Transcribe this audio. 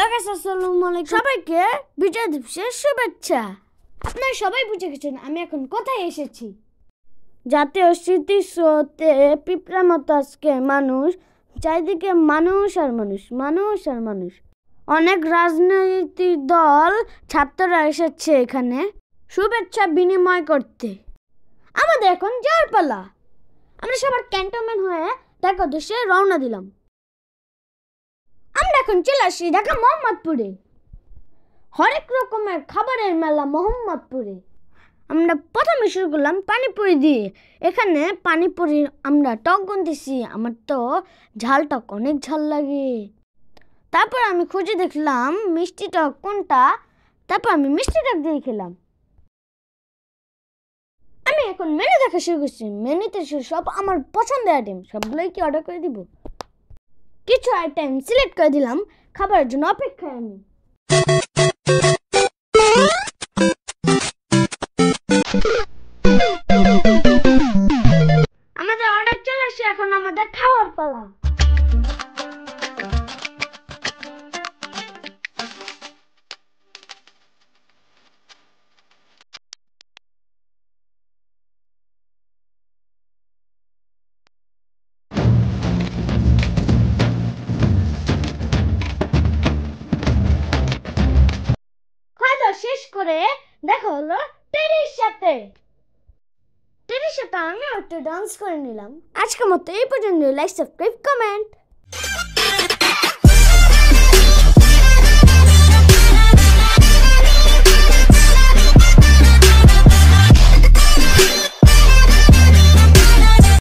Hello guys, আসসালামু আলাইকুম। সবাইকে বিজয় দিবসের শুভেচ্ছা। আপনারা সবাই বুঝে গেছেন আমি এখন কোথায় এসেছি। জাতীয় স্মৃতিসৌধে পিঁপড়ার মতো আজকে মানুষ, চারিদিকে মানুষ আর মানুষ, মানুষ আর মানুষ। অনেক রাজনৈতিক দল, ছাত্ররা এসেছে এখানে শুভেচ্ছা বিনিময় করতে। আমাদের এখন যাওয়ার পালা। আমরা সবার ক্যান্টনমেন্ট হয়ে ঢাকা উদ্দেশ্যে রওনা দিলাম। আমরা এখন চলে আসি ঢাকা মোহাম্মদপুরে। হরেক রকমের খাবারের মেলা মোহাম্মদপুরে। আমরা প্রথমে শুরু করলাম পানিপুরি দিয়ে। এখানে পানিপুরি আমরা টক গুনতেছি, আমার তো ঝাল টক অনেক ঝাল লাগে। তারপর আমি খুঁজে দেখলাম মিষ্টি টক কোনটা, তারপর আমি মিষ্টি টক দিয়ে খেলাম। আমি এখন মেনু দেখা শুরু করছি। মেনুতে সব আমার পছন্দের আইটেম, সবগুলোই কি অর্ডার করে দিব। কিছু আইটেম সিলেক্ট করে দিলাম, খাবারের জন্য অপেক্ষায় আমি। আমাদের অর্ডার চলে আসছে, এখন আমাদের খাওয়ার পালা। শেষ করে দেখা হলো টেরির সাথে আমি একটু ডান্স করে নিলাম। আজকের মতো এই পর্যন্ত। Like, subscribe, comment.